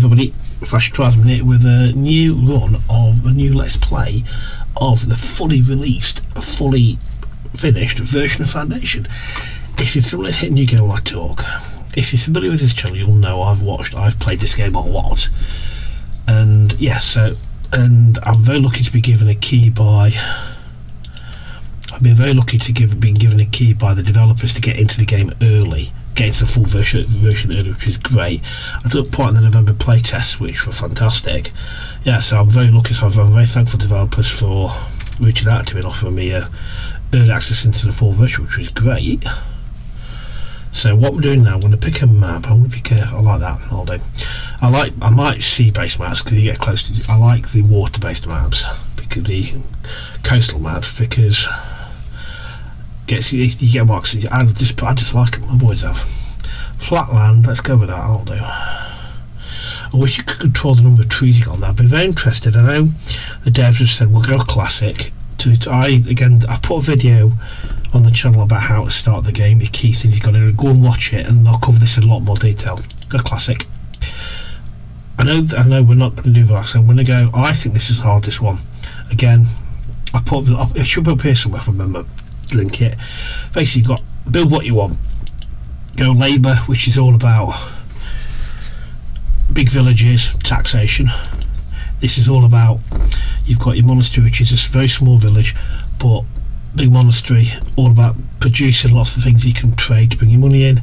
everybody, Flash Transminute with a new run of a new Let's Play of the fully released, fully finished version of Foundation. If you're familiar with Hit New Game Like Talk, if you're familiar with this channel, you'll know I've played this game a lot. And yeah, and I'm very lucky to be given a key by I've been very lucky to been given a key by the developers to get into the game early. Get into the full version early, which is great. I took part in the November playtests, which were fantastic. Yeah, so I'm very lucky. So I'm very thankful to developers for reaching out to me and offering me early access into the full version, which was great. So what we're doing now, I'm going to pick a map. I'm going to pick I like that. I'll do. I like sea-based maps because you get close to. I like the water-based maps because the coastal maps because. You get more access. I just like them. I always have. Flatland, let's go with that. I'll do. I wish you could control the number of trees you got on that. I'd be very interested. I know the devs have said we'll go classic. I put a video on the channel about how to start the game. The key things you've got to go and watch it, and I'll cover this in a lot more detail. Go classic. I know we're not going to do that. So I'm going to go. I think this is the hardest one. Again, it should be up here somewhere if I remember. Link it. Basically, you've got build what you want. Go labour, which is all about big villages, taxation. This is all about you've got your monastery, which is a very small village, but big monastery, all about producing lots of things you can trade to bring your money in.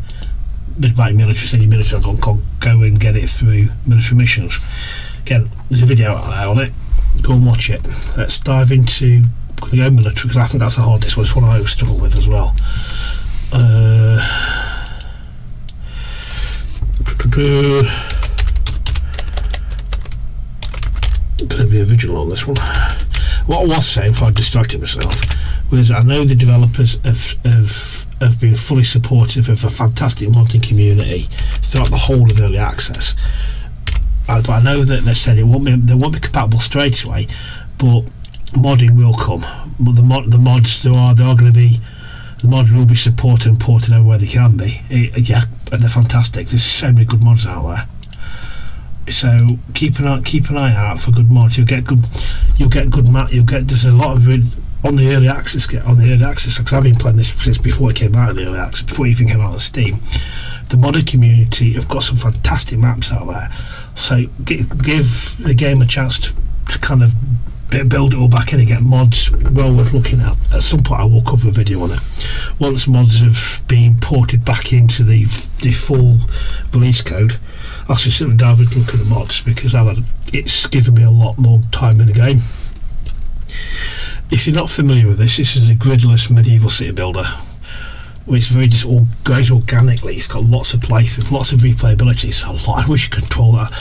Bit about military, send your military go and get it through military missions. Again, there's a video out there on it. Go and watch it. Let's dive into. I'm going to go military because I think that's the hardest one. It's one I always struggle with as well. I'm going to be original on this one. What I was saying before I distracted myself was I know the developers have been fully supportive of a fantastic modding community throughout the whole of early access. But I know that they said they won't be compatible straight away, but modding will come. The mods there are going to be. The mods will be supported and ported over where they can be. Yeah, and they're fantastic. There's so many good mods out there. So keep an eye out for good mods. You'll get good. There's a lot of on the early access. Because I've been playing this since before it came out in the early access. Before it even came out on Steam. The modded community have got some fantastic maps out there. So give the game a chance to kind of build it all back in and get mods well worth looking at. At some point I will cover a video on it. Once mods have been ported back into the full release code, I'll just sit and dive and look at the mods because it's given me a lot more time in the game. If you're not familiar with this is a gridless medieval city builder. It's very just all goes organically. It's got lots of playthrough, lots of replayability. It's a lot. I wish you could control that.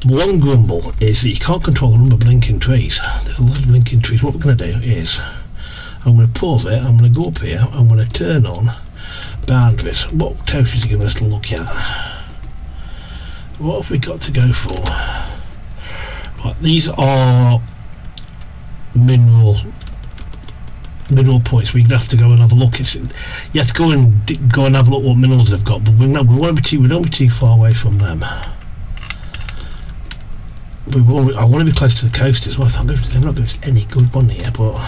One grumble is that you can't control the number of blinking trees. There's a lot of blinking trees. What we're going to do is I'm going to pause it. I'm going to go up here. I'm going to turn on boundaries. What territories are you giving us to look at? What have we got to go for? Right, these are mineral points. We have to go and have a look. You have to go and have a look what minerals they've got, but we don't be too far away from them. I want to be close to the coast as well. They're not going to any good one here, but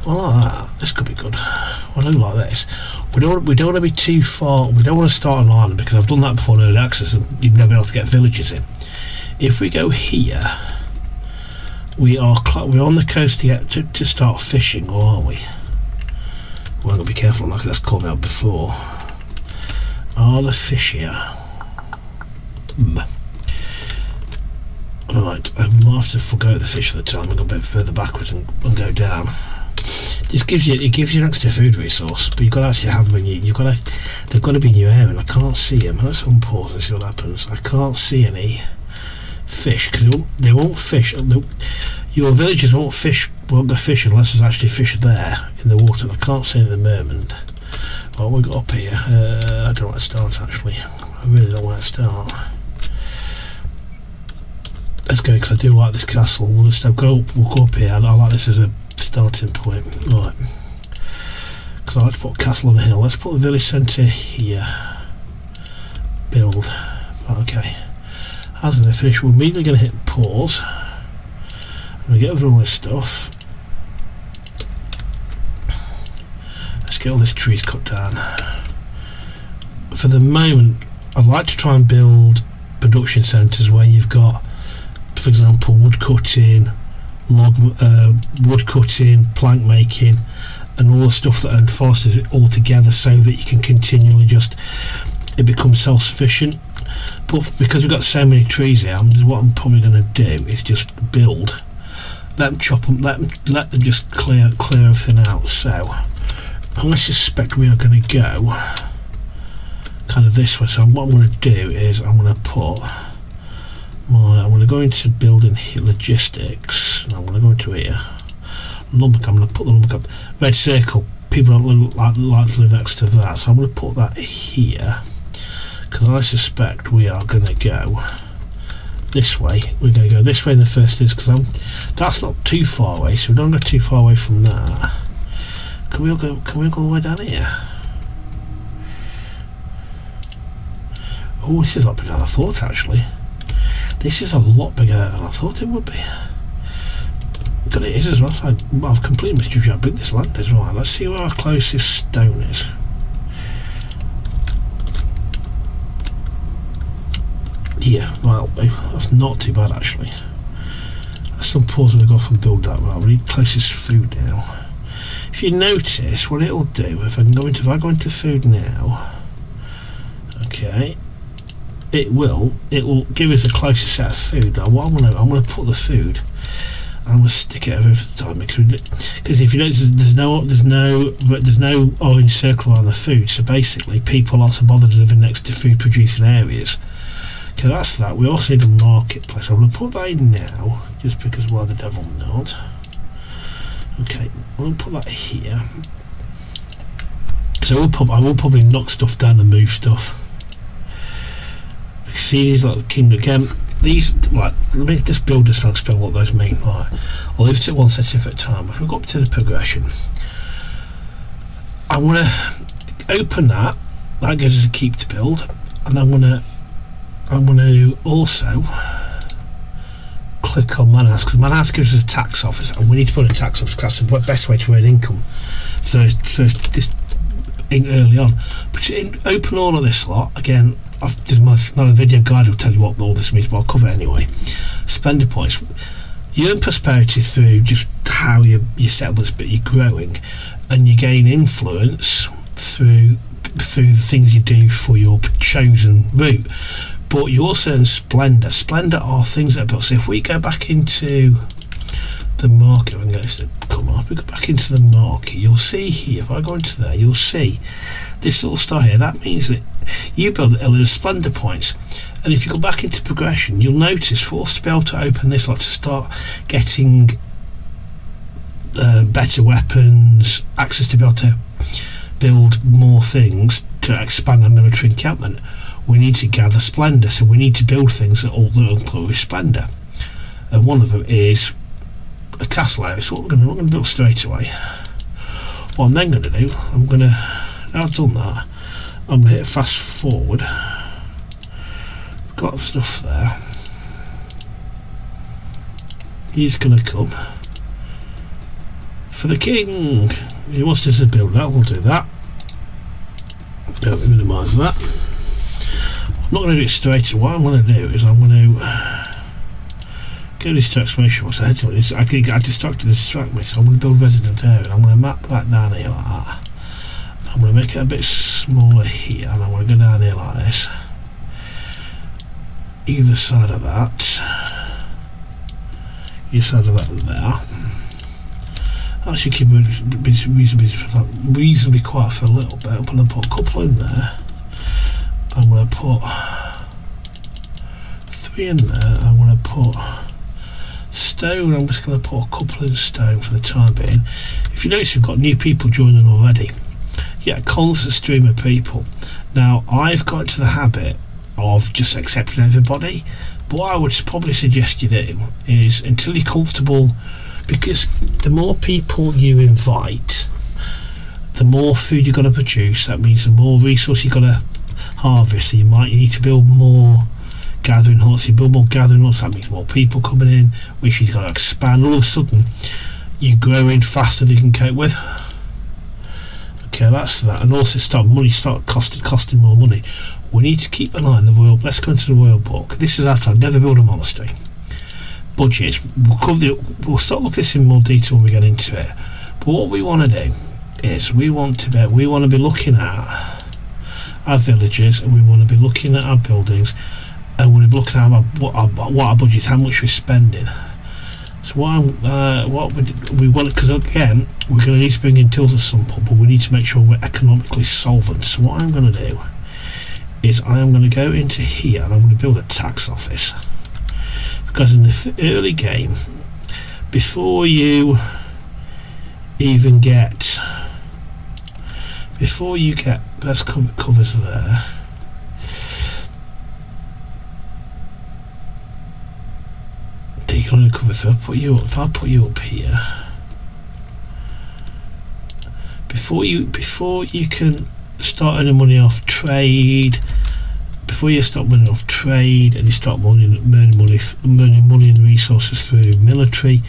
I like that. This could be good. I do like this. We don't want to be too far. We don't want to start an island because I've done that before in early access and you've never been able to get villages in. If we go here. We're on the coast to start fishing, or are we? We're going to be careful on that because that's caught me out before. Are the fish here? Right, I might have to forgo the fish for the time and go a bit further backwards and go down. It gives you an extra food resource, but you've got to actually have them in they've got to be in your area, and I can't see them. Let's unpause and see what happens. I can't see any fish because they won't fish. Your villagers won't go fish unless there's actually fish there in the water. I can't see any at the moment. What we got up here? I don't know where to start actually. I really don't know where to start. Let's go because I do like this castle. We'll go up here. I like this as a starting point. Right. Because I like to put a castle on the hill. Let's put the village centre here. Build. Right, okay. Hasn't it finished? We're immediately going to hit pause. I'm going to get over all this stuff. Let's get all these trees cut down. For the moment, I'd like to try and build production centres where you've got, for example, wood cutting, plank making, and all the stuff that fosters it all together, so that you can continually it becomes self-sufficient. But because we've got so many trees here, what I'm probably going to do is just build, let them chop them, let them just clear everything out. So I suspect we are going to go kind of this way. So what I'm going to do is I'm going to go into building here, logistics, and I'm going to go into here, lumber. I'm going to put the lumber red circle. People don't like to live next to that, so I'm going to put that here, because I suspect we are going to go this way. We're going to go this way in the first instance, because that's not too far away, so we don't go too far away from that. Can we all go all the way down here? Oh, this is a lot bigger than I thought, actually. This is a lot bigger than I thought it would be. But it is as well. I've completely misjudged how big this land is. Right, let's see where our closest stone is. Yeah, well, that's not too bad, actually. Let's pause and go off and build that. Right, we need closest food now. If you notice, what it'll do, if I go into food now, okay, it will give us the closest set of food. Now what I'm gonna put the food, I'm gonna stick it over the time, because if you notice, there's no orange circle around the food, so basically people aren't so bothered living next to food producing areas. Okay, that's that. We also need a marketplace. I'm gonna put that in now, just because why the devil not. Okay, we'll put that here. So I will probably knock stuff down and move stuff. See, these like the kingdom again. These, right, let me just build this and explain what those mean. Right, I'll leave it at one set at a time. If we go up to the progression, I want to open that. That gives us a keep to build, and I'm going to also click on Manhouse, because Manhouse gives us a tax office, and we need to put a tax office, because that's the best way to earn income first this early on. But open all of this lot again. I've did another video guide will tell you what all this means, but I'll cover it anyway. Spender points. You earn prosperity through just how your settlements, but you're growing, and you gain influence through the things you do for your chosen route. But you also earn splendor. Splendor are things that are built. So if we go back into the market, we can get this to come up. We go back into the market. You'll see here. If I go into there, you'll see this little star here. That means that you build a little splendor points. And if you go back into progression, you'll notice for us to be able to open this, like to start getting better weapons, access to be able to build more things to expand our military encampment, we need to gather splendor. So we need to build things that all include splendor, and one of them is a castle area. So what we're going to build straight away. What I'm then going to do, now I've done that, I'm going to hit fast forward. Got the stuff there. He's going to come for the king. He wants us to build that. We'll do that. Don't minimise that. I'm not going to do it straight away. What I'm going to do is I'm going to go this to exclamation marks. I distracted to distract me, so I'm going to build resident area. I'm going to map that down here like that. I'm going to make it a bit smaller here, and I'm going to go down here like this. Either side of that. Either side of that there. That should keep it reasonably quiet for a little bit. I'm going to put a couple in there. I'm going to put 3 in there. I'm going to put stone. I'm just going to put a couple in stone for the time being. If you notice, we've got new people joining already. Yeah, constant stream of people. Now, I've got into the habit of just accepting everybody, but what I would probably suggest you do is, until you're comfortable, because the more people you invite, the more food you've got to produce. That means the more resource you've got to harvest. So you need to build more gathering huts. You build more gathering huts, that means more people coming in, which you've got to expand. All of a sudden you're growing faster than you can cope with. Okay, that's that. And also start costing more money. We need to keep an eye on the royal. Let's go into the royal book. This is our time. Never build a monastery. Budgets. We'll start looking at this in more detail when we get into it. But what we want to do is we want to be looking at our villages, and we want to be looking at our buildings, and we'll be looking at what our budget is, how much we're spending. So what we want, because again we're going to need to bring in tools at some point, but we need to make sure we're economically solvent. So what I'm going to do is I am going to go into here and I'm going to build a tax office, because in the early game, before you get let's cover covers there. You're going to cover, so if I put you up here, before you can start earning money off trade, before you start earning off trade and you start earning money and resources through military,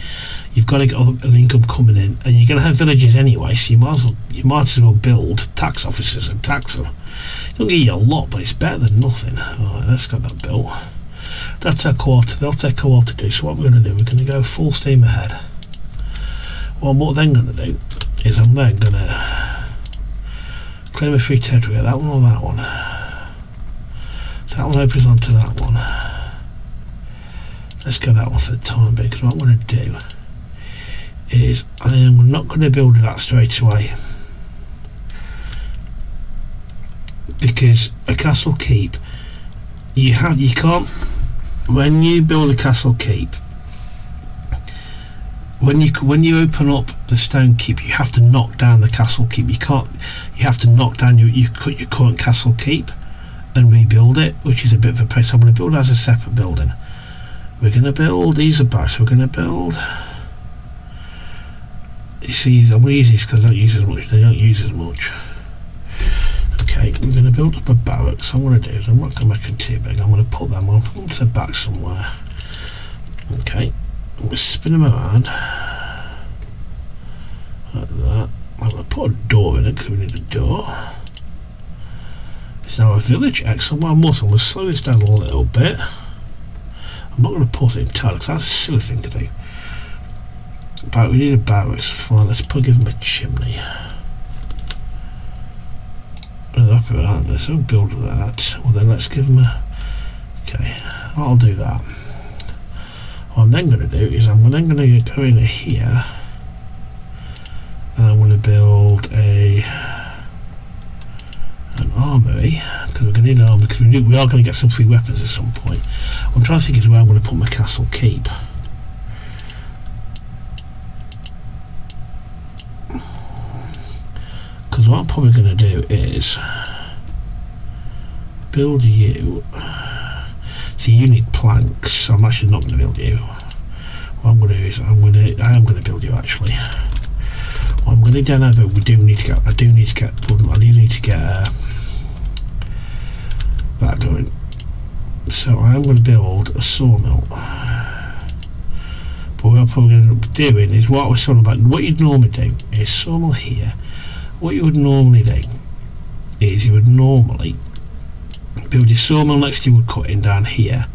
you've got to get an income coming in, and you're going to have villages anyway, so you might as well build tax offices and tax them. It don't give you a lot, but it's better than nothing. Alright, let's get that built. They'll take a while to do. So what we're going to do, we're going to go full steam ahead. Well, what I'm then going to do is I'm then going to claim a free territory. That one or that one. That one opens onto that one. Let's go that one for the time being, because what I'm going to do is I am not going to build that straight away, because a castle keep, you can't. When you build a castle keep, when you open up the stone keep, you have to knock down the castle keep. You have to knock down your current castle keep and rebuild it, which is a bit of a pain. So I'm going to build it as a separate building. We're going to build these about. So we're going to build. You see, I'm going to use these because I don't use as much. They don't use as much. Okay, we're going to build up a barracks. So what I'm going to do is I'm not going to make them too big. I'm going to put them on to the back somewhere. Okay, I'm going to spin them around like that. I'm going to put a door in it because we need a door. It's now a village. Excellent. Well, I'm going to slow this down a little bit. I'm not going to put it entirely because that's a silly thing to do. But we need a barracks. Fine, let's give them a chimney. Let's build that. Well, then let's give them a. Okay, I'll do that. What I'm then going to do is I'm then going to go in here and I'm going to build an armory, because we're going to need an armory, because we are going to get some free weapons at some point. What I'm trying to think is where I'm going to put my castle keep. Because what I'm probably going to do is build you. See, you need planks, so I'm actually not going to build you. What I'm going to do is I am going to build you actually. What I'm going to do now, though, I do need to get that going. So I am going to build a sawmill. But what I'm probably going to end up doing is what I was talking about. What you'd normally do is sawmill here. What you would normally do is you would normally build your sawmill next to your wood cutting down here,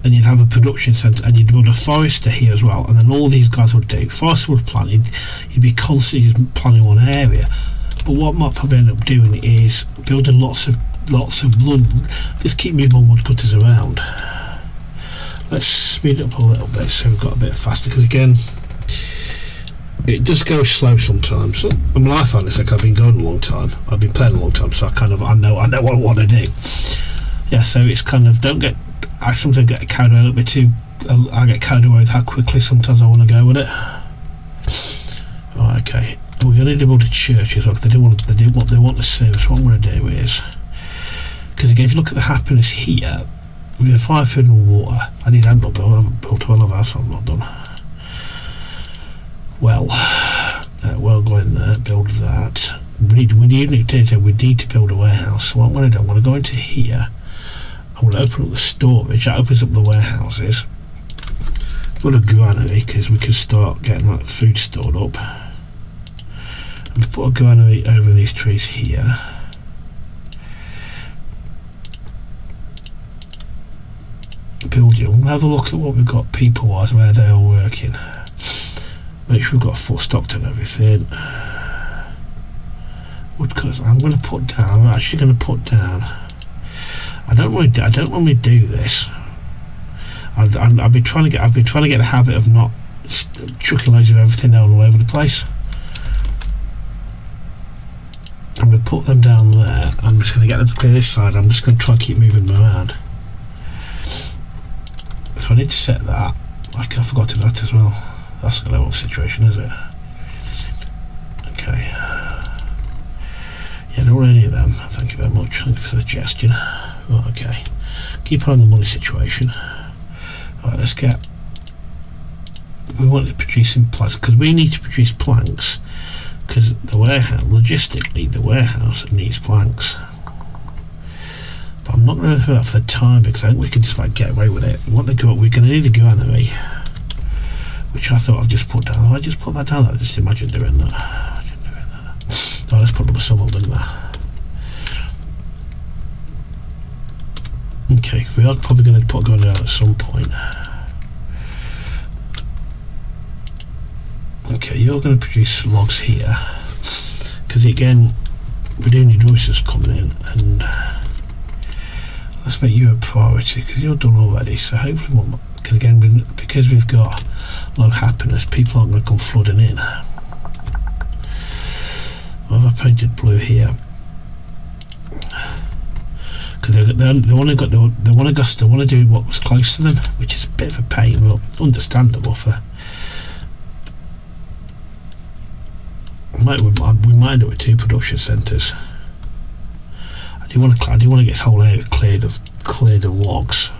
and you'd have a production centre, and you'd build a forester here as well, and then all these guys would do. Forester would plant, you'd be constantly planting one area. But what I might probably end up doing is building lots of blood. Just keep moving my wood cutters around. Let's speed it up a little bit so we've got a bit faster, because again, it does go slow sometimes. I mean, I find this like I've been going a long time. I've been playing a long time, so I know what I want to do. Yeah, so it's kind of I sometimes get carried away a little bit too. I get carried away with how quickly sometimes I want to go with it. Right, okay. We're going to build a church as well. They want the service. What I'm going to do is, because again, if you look at the happiness here, we have fire, food, and water. I haven't built 12 hours, so I'm not done. Well, go in there, build that. We need to build a warehouse. So what I'm going to do, I'm going to go into here, and I'm going to open up the storage. That opens up the warehouses. Put a granary because we can start getting that food stored up. And we put a granary over these trees here. Build you. We'll have a look at what we've got people-wise, where they're all working. Make sure we've got full stocked and everything. Woodcuts. I'm going to put down. I'm actually going to put down. I don't normally do this. I've been trying to get the habit of not chucking loads of everything down all over the place. I'm going to put them down there. I'm just going to get them to clear this side. I'm just going to try and keep moving them around. So I need to set that. Like I forgot to do that as well. That's a level situation, is it? Okay. Yeah, don't want any of them. Thank you very much. Thank you for the suggestion. Right, okay. Keep on the money situation. Right, let's get. We want to produce some planks because we need to produce planks because the warehouse, logistically, the warehouse needs planks. But I'm not going to do that for the time because I think we can just like get away with it. We're going to need a granary, which I thought I've just put down. I just put that down there. Just imagine doing that. So let's put up a shovel, didn't I? Okay, we are probably going to put going down at some point. Okay, you're going to produce logs here because again we do need roosters coming in, and let's make you a priority because you're done already. So hopefully, because again because we've got low happiness, people aren't going to come flooding in. What have I painted blue here? Because they want to do what was close to them, which is a bit of a pain, but understandable. For we might do it with 2 production centres. I do want to get this whole area cleared of logs.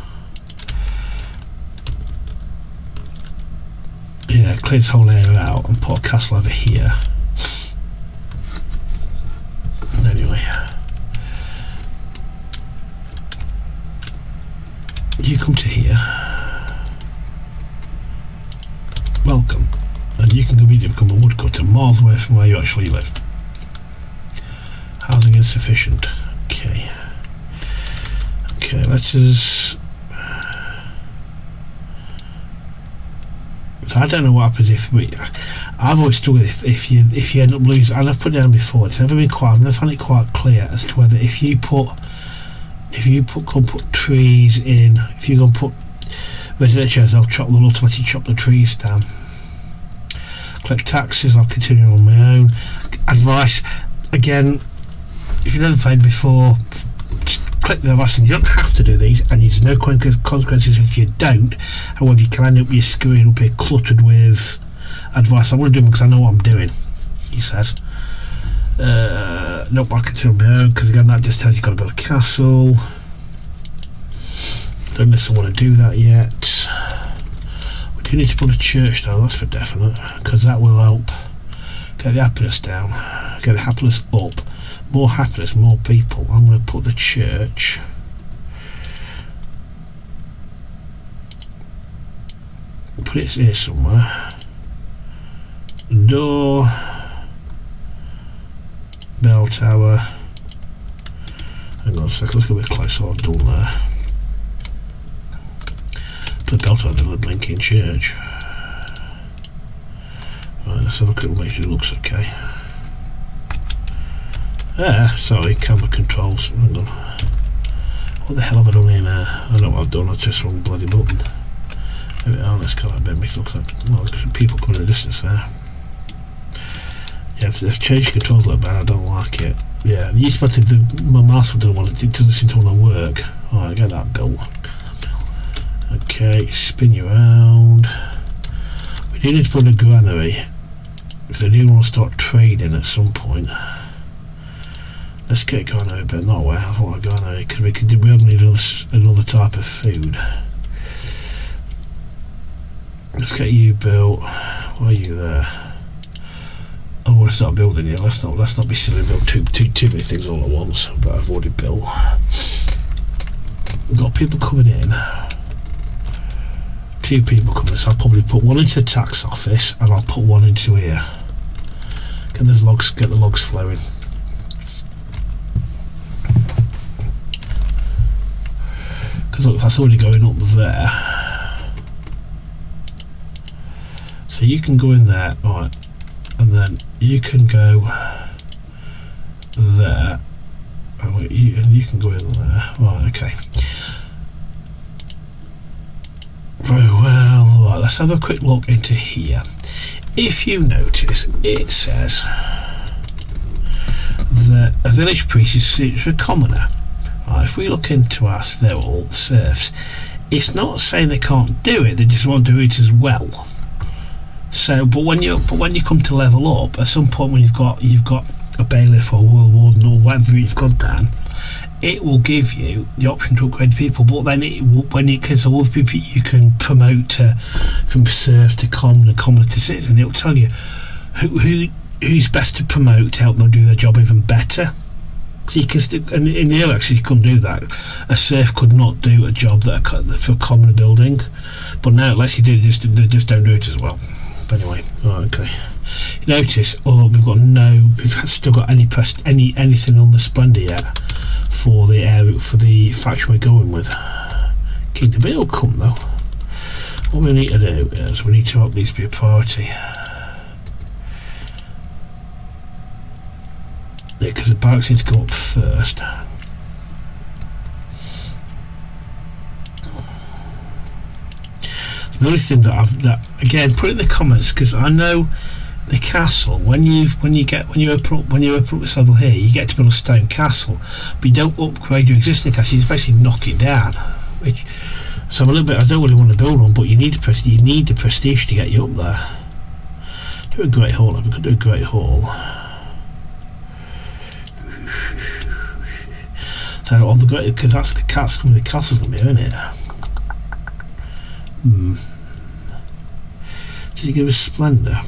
Yeah, clear this whole area out and put a castle over here. Anyway. You come to here. Welcome. And you can immediately become a woodcutter miles away from where you actually live. Housing insufficient. Okay. Okay, let's just. So I don't know what happens if we. I've always struggled if you end up losing, and I've put it down before. It's never been quite. I've never found it quite clear as to whether if you go and put trees in, if you go and put residential, they'll automatically chop the trees down. Collect taxes. I'll continue on my own. Advice again. If you've never played before, click the advice, and you don't have to do these, and there's no consequences if you don't. However, you can end up your screen up here cluttered with advice. I want to do them because I know what I'm doing, he says. Nope, I can tell my own because again that just tells you've got to build a castle. Don't necessarily want to do that yet. We do need to put a church though, that's for definite, because that will help get the happiness down, get the happiness up. More happiness, more people. I'm going to put the church. Put it here somewhere. Door. Bell tower. Hang on a second, let's go a bit closer. I've done there. Put the bell tower in the blinking church. Right, let's have a quick look, make sure it looks okay. Sorry, camera controls. Hang on. What the hell have I done here now? I know what I've done, I've just wrong bloody button. Let's call that a bit, makes it look like people coming in the distance there. Yeah, they've changed controls a little bit, I don't like it. Yeah, the used to my mouse doesn't want it, it doesn't seem to want to work. Alright, get that built. Okay, spin you around. We do need to put a granary, because I do want to start trading at some point. Let's get going over a bit. Not well, I don't want to go on because we only need another type of food. Let's get you built. Why are you there? I want to start building you. Let's not be silly and build too many things all at once that I've already built. we've got people coming in, 2 people coming, so I'll probably put one into the tax office and I'll put one into here. Get the logs flowing. Because look, that's already going up there. So you can go in there, right, and then you can go there, and you can go in there, right, okay. Very well, right, let's have a quick look into here. If you notice, it says that a village priest is a commoner. Right, if we look into our serfs, it's not saying they can't do it; they just won't do it as well. So, but when you come to level up, at some point when you've got a bailiff or a world warden or whatever you've got down, it will give you the option to upgrade people. But then it will, when it gets all the people you can promote from serf to common and common to citizen, it will tell you who's best to promote to help them do their job even better. So you can and in the early access you couldn't do that. A serf could not do a job for a common building, but now unless you do, they just don't do it as well. But anyway, right, okay. You notice, we've still got anything on the Splendor yet for the faction we're going with. Kingdom, but it'll come though. What we need to do is we need to help these be a priority. Because the barracks need to go up first. The only thing that again, put it in the comments, because I know the castle, when you open up this level here, you get to build a stone castle, but you don't upgrade your existing castle, you just basically knock it down. So I'm a little bit, I don't really want to build one, but you need the prestige to get you up there. Do a great hall. We're going to do a great hall. So on the great, because that's the castle's going to be, isn't it? Does it give us Splendor?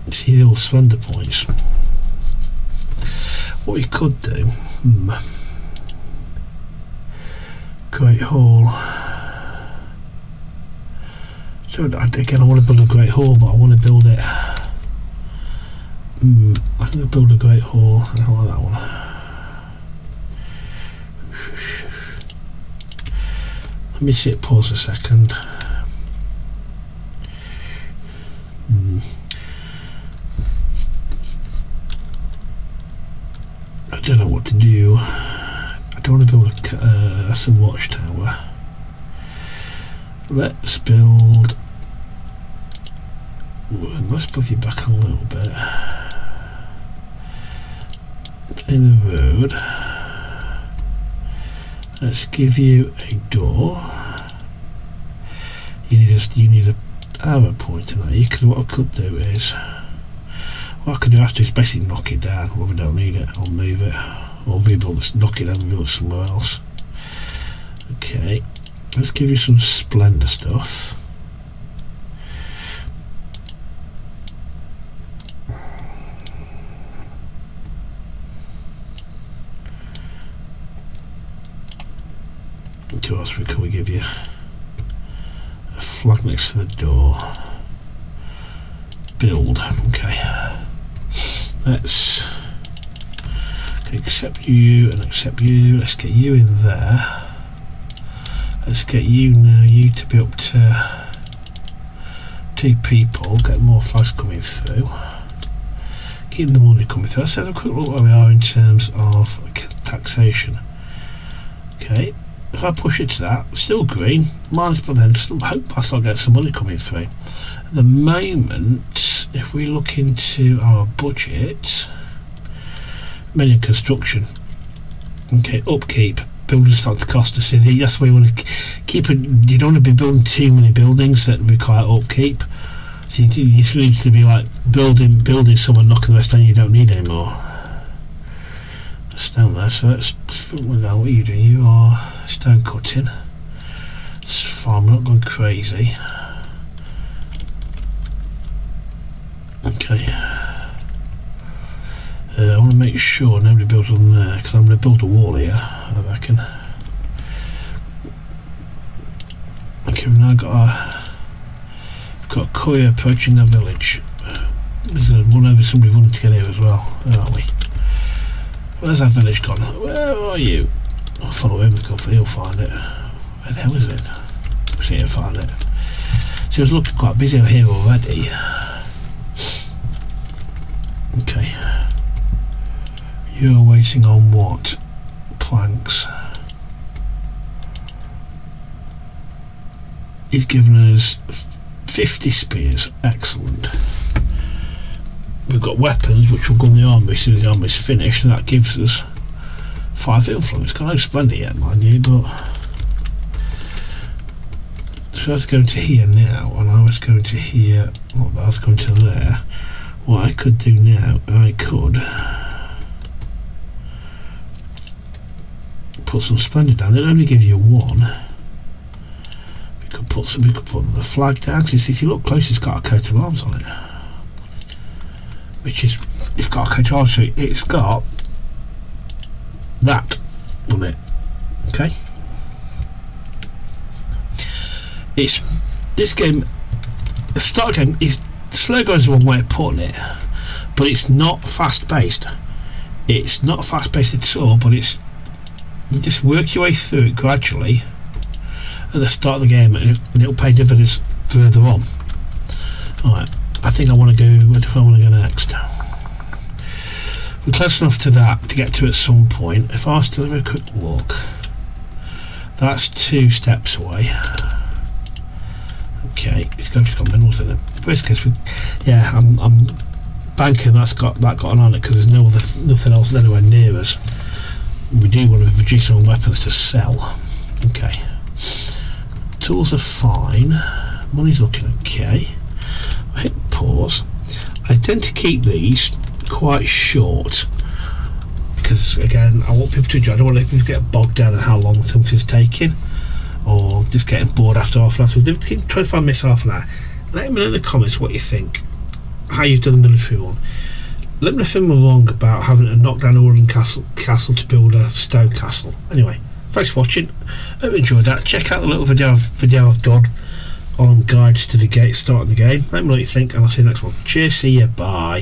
See the all Splendor points. What you could do, Great Hall. So again, I want to build a Great Hall, but I want to build it. I'm going to build a Great Hall. I don't like that one. Let me see it, pause a second. I don't know what to do. I don't want to build that's a watchtower. Let's build. Let's move you back a little bit. In the road. Let's give you a door. You need a arrow pointer at you, because what I could do is, what I could do after is basically knock it down when we don't need it, or move it, or rebuild it, knock it down and rebuild it somewhere else. Okay, let's give you some Splendor stuff. What else can we give you? A flag next to the door. Build. Okay. Let's accept you and accept you. Let's get you in there. Let's get you now. You to be up to 2 people. Get more flags coming through. Keep the money coming through. Let's have a quick look where we are in terms of taxation. Okay. If I push it to that, still green, minus, but then hope I start getting some money coming through. At the moment, if we look into our budget, million construction, okay, upkeep, buildings start to cost us. That's where you want to keep it. You don't want to be building too many buildings that require upkeep. So you need to be like building somewhere, knocking the rest down you don't need anymore. Down there, so let's find out what you're doing. You are stone cutting. It's fine, we're not going crazy. Okay. I want to make sure nobody builds on there, because I'm going to build a wall here, I reckon. Okay, we've now got a courier approaching the village. He's going to run over somebody wanting to get here as well. Where are we? Where's that village gone? Where are you? I'll follow him, he'll find it. Where the hell is it? We'll see he'll find it. So he was looking quite busy out here already. Okay. You're waiting on what? Planks. He's given us 50 spears. Excellent. We've got weapons which will go in the army as soon as the army is finished, and that gives us 5 influence. It's not splendid yet, mind you, but so I was going to here now, and I was going to here. Well, I was going to there. What I could do now, I could put some splendid down. They'll only give you 1. We could put the flag down. Because if you look close, it's got a coat of arms on it. Which is, it's got a coat of arms, so it's got that on it. Okay. It's this game. The start game is slow going is one way of putting it, but it's not fast paced. It's not fast paced at all. But it's you just work your way through it gradually at the start of the game, and it'll pay dividends further on. Alright, I think I want to go. Where do I want to go next? We're close enough to that to get to at some point. If I was to have a quick walk, that's 2 steps away. Okay, it's got minerals in it. In this case, I'm banking that's got on it because there's nothing else anywhere near us. We do want to produce our own weapons to sell. Okay, tools are fine. Money's looking okay. I hit pause. I tend to keep these quite short because again I want people to enjoy. I don't want people to get bogged down in how long something's taking or just getting bored after half an hour. So we keep 25 minutes, half an hour. Let me know in the comments what you think, how you've done the military one. Let me know if I'm wrong about having to knock down a wooden castle to build a stone castle. Anyway, thanks for watching. Hope you enjoyed that. Check out the little video I've done on guides to the starting the game. Let me know what you think, and I'll see you next one. Cheers, see ya, bye.